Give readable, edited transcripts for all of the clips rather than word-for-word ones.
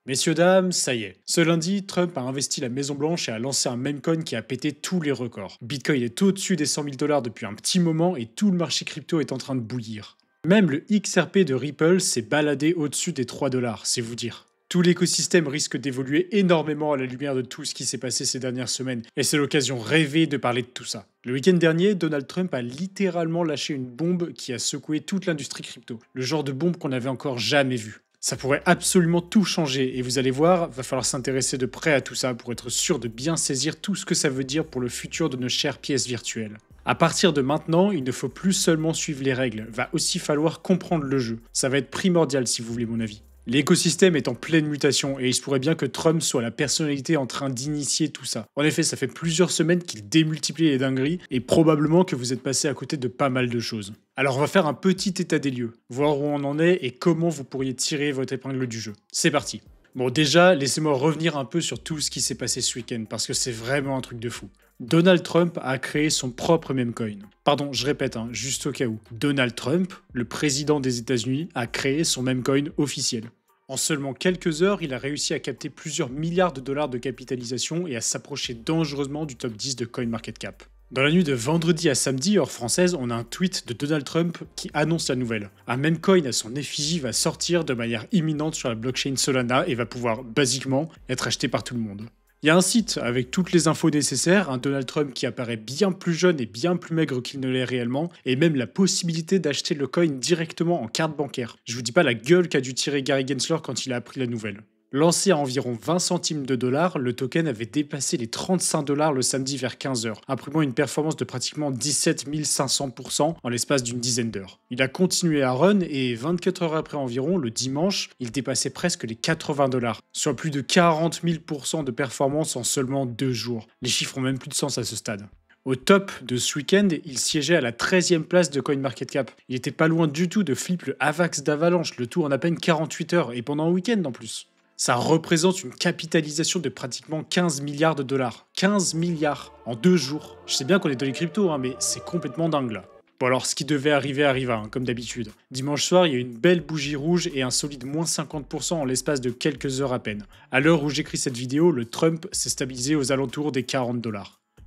Messieurs, dames, ça y est. Ce lundi, Trump a investi la Maison-Blanche et a lancé un meme coin qui a pété tous les records. Bitcoin est au-dessus des 100 000 $ depuis un petit moment et tout le marché crypto est en train de bouillir. Même le XRP de Ripple s'est baladé au-dessus des 3 $, c'est vous dire. Tout l'écosystème risque d'évoluer énormément à la lumière de tout ce qui s'est passé ces dernières semaines, et c'est l'occasion rêvée de parler de tout ça. Le week-end dernier, Donald Trump a littéralement lâché une bombe qui a secoué toute l'industrie crypto. Le genre de bombe qu'on n'avait encore jamais vue. Ça pourrait absolument tout changer, et vous allez voir, va falloir s'intéresser de près à tout ça pour être sûr de bien saisir tout ce que ça veut dire pour le futur de nos chères pièces virtuelles. À partir de maintenant, il ne faut plus seulement suivre les règles, va aussi falloir comprendre le jeu. Ça va être primordial si vous voulez mon avis. L'écosystème est en pleine mutation et il se pourrait bien que Trump soit la personnalité en train d'initier tout ça. En effet, ça fait plusieurs semaines qu'il démultiplie les dingueries et probablement que vous êtes passé à côté de pas mal de choses. Alors on va faire un petit état des lieux, voir où on en est et comment vous pourriez tirer votre épingle du jeu. C'est parti. Bon déjà, laissez-moi revenir un peu sur tout ce qui s'est passé ce week-end parce que c'est vraiment un truc de fou. Donald Trump a créé son propre meme coin. Pardon, je répète, juste au cas où. Donald Trump, le président des États-Unis, a créé son meme coin officiel. En seulement quelques heures, il a réussi à capter plusieurs milliards de dollars de capitalisation et à s'approcher dangereusement du top 10 de CoinMarketCap. Dans la nuit de vendredi à samedi, heure française, on a un tweet de Donald Trump qui annonce la nouvelle. Un meme coin à son effigie va sortir de manière imminente sur la blockchain Solana et va pouvoir, basiquement, être acheté par tout le monde. Il y a un site avec toutes les infos nécessaires, un Donald Trump qui apparaît bien plus jeune et bien plus maigre qu'il ne l'est réellement, et même la possibilité d'acheter le coin directement en carte bancaire. Je vous dis pas la gueule qu'a dû tirer Gary Gensler quand il a appris la nouvelle. Lancé à environ 20 centimes de dollars, le token avait dépassé les 35 $ le samedi vers 15h, imprimant une performance de pratiquement 17 500% en l'espace d'une dizaine d'heures. Il a continué à run et 24 heures après environ, le dimanche, il dépassait presque les 80 $, soit plus de 40 000% de performance en seulement 2 jours. Les chiffres ont même plus de sens à ce stade. Au top de ce week-end, il siégeait à la 13e place de CoinMarketCap. Il était pas loin du tout de flip le Avax d'Avalanche, le tout en à peine 48 heures, et pendant un week-end en plus. Ça représente une capitalisation de pratiquement 15 milliards de dollars. 15 milliards en 2 jours. Je sais bien qu'on est dans les cryptos, mais c'est complètement dingue là. Bon alors, ce qui devait arriver arriva, comme d'habitude. Dimanche soir, il y a eu une belle bougie rouge et un solide moins 50% en l'espace de quelques heures à peine. À l'heure où j'écris cette vidéo, le Trump s'est stabilisé aux alentours des 40 $.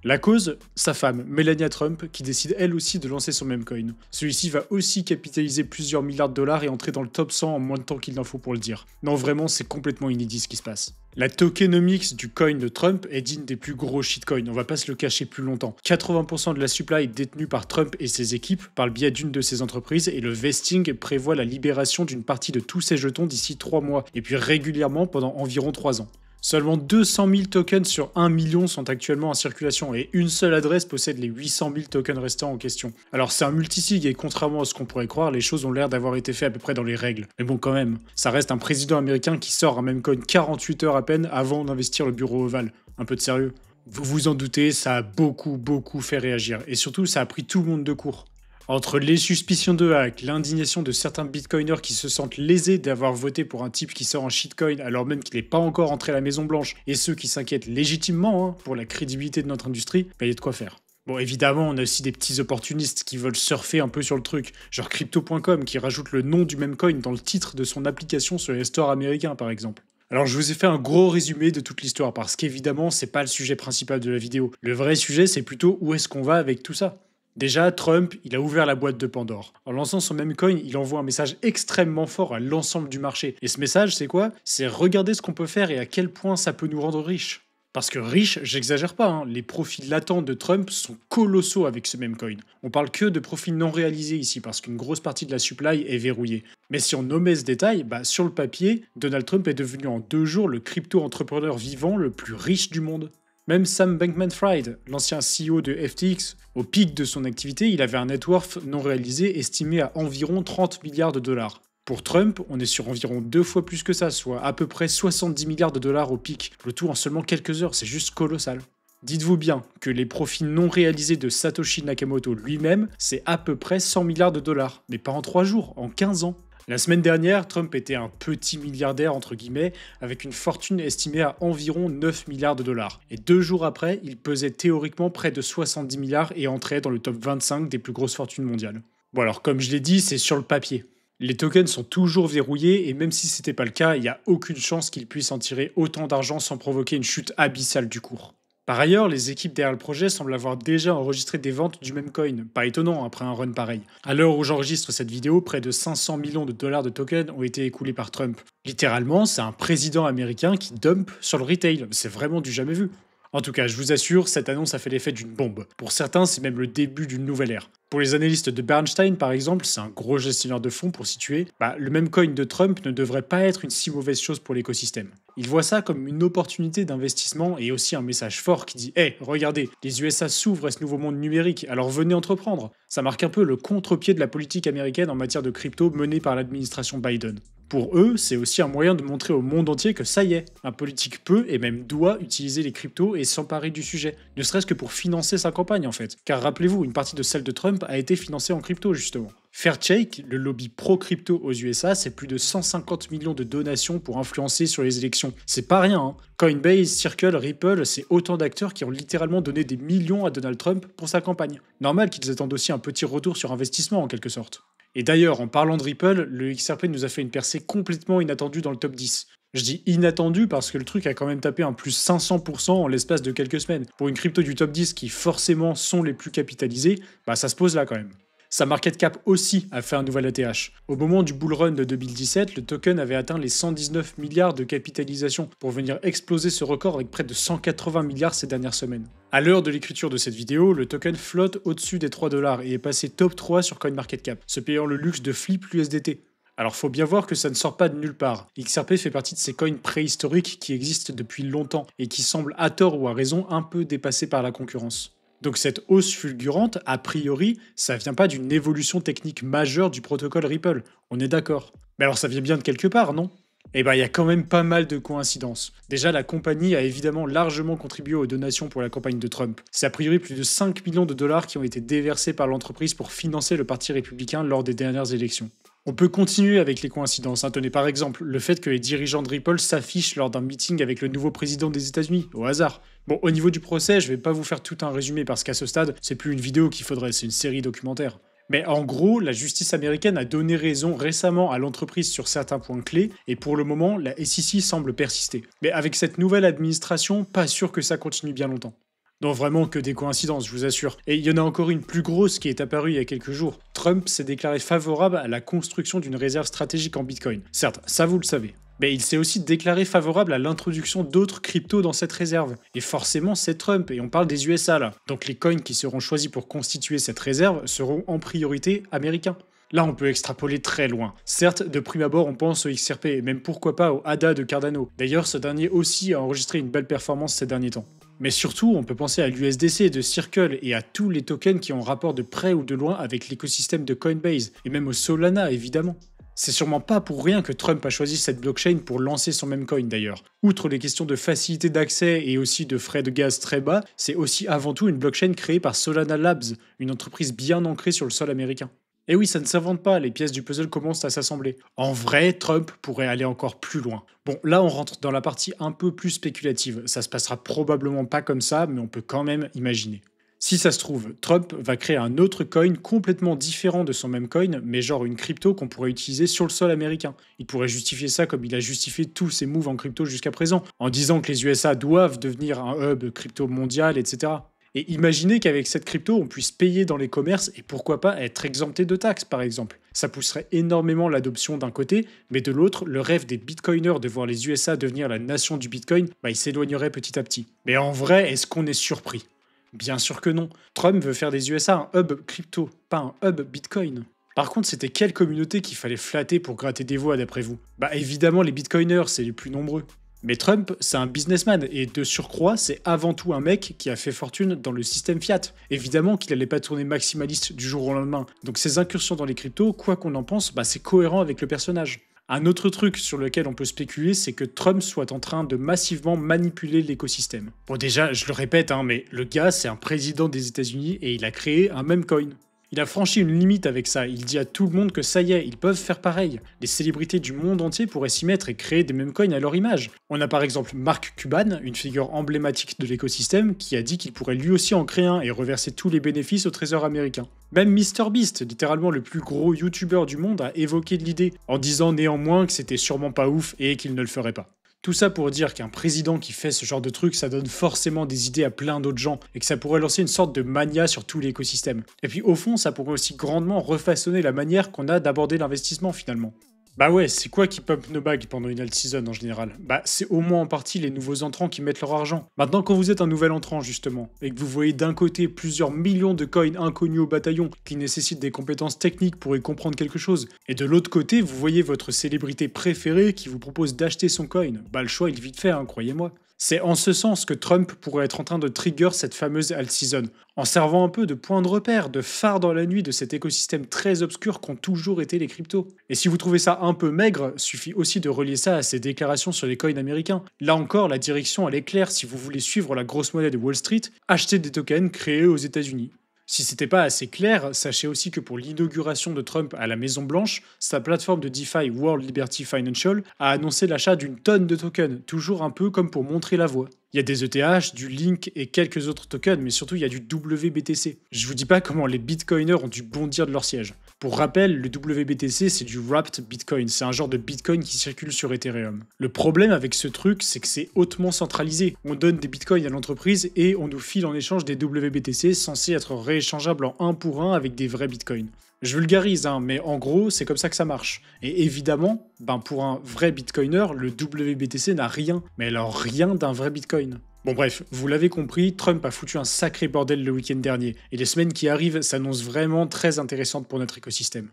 La cause, sa femme, Melania Trump, qui décide elle aussi de lancer son meme coin. Celui-ci va aussi capitaliser plusieurs milliards de dollars et entrer dans le top 100 en moins de temps qu'il n'en faut pour le dire. Non, vraiment, c'est complètement inédit ce qui se passe. La tokenomics du coin de Trump est digne des plus gros shitcoins, on va pas se le cacher plus longtemps. 80% de la supply est détenue par Trump et ses équipes par le biais d'une de ses entreprises et le vesting prévoit la libération d'une partie de tous ses jetons d'ici 3 mois et puis régulièrement pendant environ 3 ans. Seulement 200 000 tokens sur 1 million sont actuellement en circulation et une seule adresse possède les 800 000 tokens restants en question. Alors c'est un multisig et contrairement à ce qu'on pourrait croire, les choses ont l'air d'avoir été faites à peu près dans les règles. Mais bon quand même, ça reste un président américain qui sort un meme coin 48 heures à peine avant d'investir le bureau ovale. Un peu de sérieux. Vous vous en doutez, ça a beaucoup fait réagir et surtout ça a pris tout le monde de court. Entre les suspicions de hack, l'indignation de certains bitcoiners qui se sentent lésés d'avoir voté pour un type qui sort en shitcoin alors même qu'il n'est pas encore entré à la Maison Blanche, et ceux qui s'inquiètent légitimement pour la crédibilité de notre industrie, il y a de quoi faire. Bon, évidemment, on a aussi des petits opportunistes qui veulent surfer un peu sur le truc, genre Crypto.com qui rajoute le nom du même coin dans le titre de son application sur les stores américains par exemple. Alors je vous ai fait un gros résumé de toute l'histoire parce qu'évidemment c'est pas le sujet principal de la vidéo. Le vrai sujet c'est plutôt où est-ce qu'on va avec tout ça. Déjà, Trump, il a ouvert la boîte de Pandore. En lançant son meme coin, il envoie un message extrêmement fort à l'ensemble du marché. Et ce message, c'est quoi? C'est regarder ce qu'on peut faire et à quel point ça peut nous rendre riches. Parce que riches, j'exagère pas, les profits latents de Trump sont colossaux avec ce meme coin. On parle que de profits non réalisés ici parce qu'une grosse partie de la supply est verrouillée. Mais si on nommait ce détail, sur le papier, Donald Trump est devenu en 2 jours le crypto-entrepreneur vivant le plus riche du monde. Même Sam Bankman-Fried, l'ancien CEO de FTX, au pic de son activité, il avait un net worth non réalisé estimé à environ 30 milliards de dollars. Pour Trump, on est sur environ 2 fois plus que ça, soit à peu près 70 milliards de dollars au pic, le tout en seulement quelques heures, c'est juste colossal. Dites-vous bien que les profits non réalisés de Satoshi Nakamoto lui-même, c'est à peu près 100 milliards de dollars, mais pas en 3 jours, en 15 ans. La semaine dernière, Trump était un petit milliardaire entre guillemets, avec une fortune estimée à environ 9 milliards de dollars. Et 2 jours après, il pesait théoriquement près de 70 milliards et entrait dans le top 25 des plus grosses fortunes mondiales. Bon alors, comme je l'ai dit, c'est sur le papier. Les tokens sont toujours verrouillés et même si c'était pas le cas, il n'y a aucune chance qu'ils puissent en tirer autant d'argent sans provoquer une chute abyssale du cours. Par ailleurs, les équipes derrière le projet semblent avoir déjà enregistré des ventes du même coin, pas étonnant après un run pareil. À l'heure où j'enregistre cette vidéo, près de 500 millions de dollars de tokens ont été écoulés par Trump. Littéralement, c'est un président américain qui dump sur le retail, c'est vraiment du jamais vu. En tout cas, je vous assure, cette annonce a fait l'effet d'une bombe. Pour certains, c'est même le début d'une nouvelle ère. Pour les analystes de Bernstein, par exemple, c'est un gros gestionnaire de fonds pour situer, le même coin de Trump ne devrait pas être une si mauvaise chose pour l'écosystème. Il voit ça comme une opportunité d'investissement et aussi un message fort qui dit hey, regardez, les USA s'ouvrent à ce nouveau monde numérique, alors venez entreprendre. Ça marque un peu le contre-pied de la politique américaine en matière de crypto menée par l'administration Biden. Pour eux, c'est aussi un moyen de montrer au monde entier que ça y est, un politique peut et même doit utiliser les cryptos et s'emparer du sujet, ne serait-ce que pour financer sa campagne en fait. Car rappelez-vous, une partie de celle de Trump a été financée en crypto justement. Fairshake, le lobby pro-crypto aux USA, c'est plus de 150 millions de donations pour influencer sur les élections. C'est pas rien, hein. Coinbase, Circle, Ripple, c'est autant d'acteurs qui ont littéralement donné des millions à Donald Trump pour sa campagne. Normal qu'ils attendent aussi un petit retour sur investissement en quelque sorte. Et d'ailleurs, en parlant de Ripple, le XRP nous a fait une percée complètement inattendue dans le top 10. Je dis inattendu parce que le truc a quand même tapé un plus 500% en l'espace de quelques semaines. Pour une crypto du top 10 qui forcément sont les plus capitalisées, ça se pose là quand même. Sa market cap aussi a fait un nouvel ATH. Au moment du bull run de 2017, le token avait atteint les 119 milliards de capitalisation pour venir exploser ce record avec près de 180 milliards ces dernières semaines. À l'heure de l'écriture de cette vidéo, le token flotte au-dessus des 3 dollars et est passé top 3 sur CoinMarketCap, se payant le luxe de flip l'USDT. Alors faut bien voir que ça ne sort pas de nulle part. XRP fait partie de ces coins préhistoriques qui existent depuis longtemps et qui semblent à tort ou à raison un peu dépassés par la concurrence. Donc cette hausse fulgurante, a priori, ça vient pas d'une évolution technique majeure du protocole Ripple, on est d'accord. Mais alors ça vient bien de quelque part, non? Eh ben, il y a quand même pas mal de coïncidences. Déjà, la compagnie a évidemment largement contribué aux donations pour la campagne de Trump. C'est a priori plus de 5 millions de dollars qui ont été déversés par l'entreprise pour financer le parti républicain lors des dernières élections. On peut continuer avec les coïncidences. Tenez par exemple le fait que les dirigeants de Ripple s'affichent lors d'un meeting avec le nouveau président des États-Unis, au hasard. Bon, au niveau du procès, je vais pas vous faire tout un résumé parce qu'à ce stade, c'est plus une vidéo qu'il faudrait, c'est une série documentaire. Mais en gros, la justice américaine a donné raison récemment à l'entreprise sur certains points clés, et pour le moment, la SEC semble persister. Mais avec cette nouvelle administration, pas sûr que ça continue bien longtemps. Non, vraiment que des coïncidences, je vous assure. Et il y en a encore une plus grosse qui est apparue il y a quelques jours. Trump s'est déclaré favorable à la construction d'une réserve stratégique en Bitcoin. Certes, ça vous le savez. Mais il s'est aussi déclaré favorable à l'introduction d'autres cryptos dans cette réserve. Et forcément, c'est Trump, et on parle des USA là. Donc les coins qui seront choisis pour constituer cette réserve seront en priorité américains. Là, on peut extrapoler très loin. Certes, de prime abord, on pense au XRP, et même pourquoi pas au ADA de Cardano. D'ailleurs, ce dernier aussi a enregistré une belle performance ces derniers temps. Mais surtout, on peut penser à l'USDC de Circle et à tous les tokens qui ont rapport de près ou de loin avec l'écosystème de Coinbase, et même au Solana évidemment. C'est sûrement pas pour rien que Trump a choisi cette blockchain pour lancer son même coin d'ailleurs. Outre les questions de facilité d'accès et aussi de frais de gaz très bas, c'est aussi avant tout une blockchain créée par Solana Labs, une entreprise bien ancrée sur le sol américain. Et oui, ça ne s'invente pas, les pièces du puzzle commencent à s'assembler. En vrai, Trump pourrait aller encore plus loin. Bon, là on rentre dans la partie un peu plus spéculative, ça se passera probablement pas comme ça, mais on peut quand même imaginer. Si ça se trouve, Trump va créer un autre coin complètement différent de son même coin, mais genre une crypto qu'on pourrait utiliser sur le sol américain. Il pourrait justifier ça comme il a justifié tous ses moves en crypto jusqu'à présent, en disant que les USA doivent devenir un hub crypto mondial, etc. Et imaginez qu'avec cette crypto, on puisse payer dans les commerces et pourquoi pas être exempté de taxes, par exemple. Ça pousserait énormément l'adoption d'un côté, mais de l'autre, le rêve des bitcoiners de voir les USA devenir la nation du bitcoin, il s'éloignerait petit à petit. Mais en vrai, est-ce qu'on est surpris? Bien sûr que non. Trump veut faire des USA un hub crypto, pas un hub bitcoin. Par contre, c'était quelle communauté qu'il fallait flatter pour gratter des voix d'après vous? Évidemment les bitcoiners, c'est les plus nombreux. Mais Trump, c'est un businessman, et de surcroît, c'est avant tout un mec qui a fait fortune dans le système fiat. Évidemment qu'il allait pas tourner maximaliste du jour au lendemain, donc ses incursions dans les cryptos, quoi qu'on en pense, c'est cohérent avec le personnage. Un autre truc sur lequel on peut spéculer, c'est que Trump soit en train de massivement manipuler l'écosystème. Bon déjà, je le répète, mais le gars, c'est un président des États-Unis et il a créé un meme coin. Il a franchi une limite avec ça, il dit à tout le monde que ça y est, ils peuvent faire pareil. Les célébrités du monde entier pourraient s'y mettre et créer des meme coins à leur image. On a par exemple Mark Cuban, une figure emblématique de l'écosystème, qui a dit qu'il pourrait lui aussi en créer un et reverser tous les bénéfices au trésor américain. Même MrBeast, littéralement le plus gros youtubeur du monde, a évoqué l'idée, en disant néanmoins que c'était sûrement pas ouf et qu'il ne le ferait pas. Tout ça pour dire qu'un président qui fait ce genre de truc, ça donne forcément des idées à plein d'autres gens, et que ça pourrait lancer une sorte de mania sur tout l'écosystème. Et puis au fond, ça pourrait aussi grandement refaçonner la manière qu'on a d'aborder l'investissement finalement. Bah ouais, c'est quoi qui pump nos bags pendant une alt season en général? Bah c'est au moins en partie les nouveaux entrants qui mettent leur argent. Maintenant quand vous êtes un nouvel entrant justement, et que vous voyez d'un côté plusieurs millions de coins inconnus au bataillon qui nécessitent des compétences techniques pour y comprendre quelque chose, et de l'autre côté vous voyez votre célébrité préférée qui vous propose d'acheter son coin, bah le choix il est vite fait, hein, croyez-moi. C'est en ce sens que Trump pourrait être en train de trigger cette fameuse alt season, en servant un peu de point de repère, de phare dans la nuit de cet écosystème très obscur qu'ont toujours été les cryptos. Et si vous trouvez ça un peu maigre, suffit aussi de relier ça à ses déclarations sur les coins américains. Là encore, la direction elle est claire si vous voulez suivre la grosse monnaie de Wall Street, achetez des tokens créés aux États-Unis. Si c'était pas assez clair, sachez aussi que pour l'inauguration de Trump à la Maison Blanche, sa plateforme de DeFi World Liberty Financial a annoncé l'achat d'une tonne de tokens, toujours un peu comme pour montrer la voie. Il y a des ETH, du Link et quelques autres tokens, mais surtout il y a du WBTC. Je vous dis pas comment les bitcoiners ont dû bondir de leur siège. Pour rappel, le WBTC c'est du Wrapped Bitcoin, c'est un genre de bitcoin qui circule sur Ethereum. Le problème avec ce truc, c'est que c'est hautement centralisé. On donne des bitcoins à l'entreprise et on nous file en échange des WBTC censés être rééchangeables en 1 pour 1 avec des vrais bitcoins. Je vulgarise, hein, mais en gros, c'est comme ça que ça marche. Et évidemment, pour un vrai bitcoiner, le WBTC n'a rien, mais alors rien d'un vrai bitcoin. Bon bref, vous l'avez compris, Trump a foutu un sacré bordel le week-end dernier, et les semaines qui arrivent s'annoncent vraiment très intéressantes pour notre écosystème.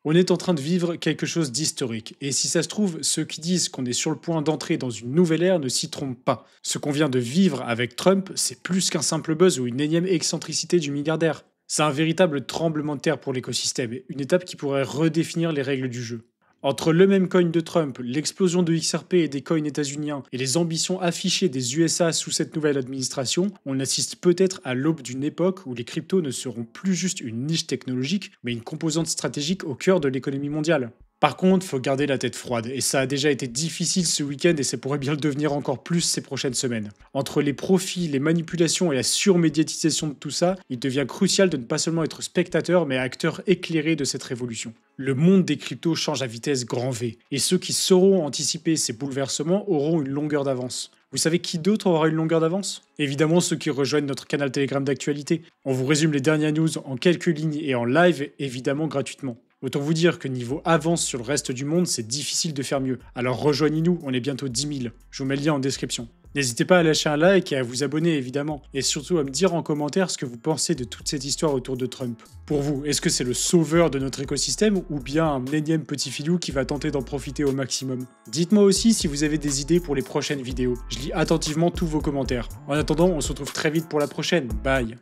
On est en train de vivre quelque chose d'historique, et si ça se trouve, ceux qui disent qu'on est sur le point d'entrer dans une nouvelle ère ne s'y trompent pas. Ce qu'on vient de vivre avec Trump, c'est plus qu'un simple buzz ou une énième excentricité du milliardaire. C'est un véritable tremblement de terre pour l'écosystème, une étape qui pourrait redéfinir les règles du jeu. Entre le même coin de Trump, l'explosion de XRP et des coins états-uniens et les ambitions affichées des USA sous cette nouvelle administration, on assiste peut-être à l'aube d'une époque où les cryptos ne seront plus juste une niche technologique, mais une composante stratégique au cœur de l'économie mondiale. Par contre, faut garder la tête froide, et ça a déjà été difficile ce week-end et ça pourrait bien le devenir encore plus ces prochaines semaines. Entre les profits, les manipulations et la surmédiatisation de tout ça, il devient crucial de ne pas seulement être spectateur, mais acteur éclairé de cette révolution. Le monde des cryptos change à vitesse grand V, et ceux qui sauront anticiper ces bouleversements auront une longueur d'avance. Vous savez qui d'autre aura une longueur d'avance? Évidemment ceux qui rejoignent notre canal Telegram d'actualité. On vous résume les dernières news en quelques lignes et en live, évidemment gratuitement. Autant vous dire que niveau avance sur le reste du monde, c'est difficile de faire mieux. Alors rejoignez-nous, on est bientôt 10 000. Je vous mets le lien en description. N'hésitez pas à lâcher un like et à vous abonner évidemment, et surtout à me dire en commentaire ce que vous pensez de toute cette histoire autour de Trump. Pour vous, est-ce que c'est le sauveur de notre écosystème ou bien un énième petit filou qui va tenter d'en profiter au maximum? Dites-moi aussi si vous avez des idées pour les prochaines vidéos. Je lis attentivement tous vos commentaires. En attendant, on se retrouve très vite pour la prochaine. Bye!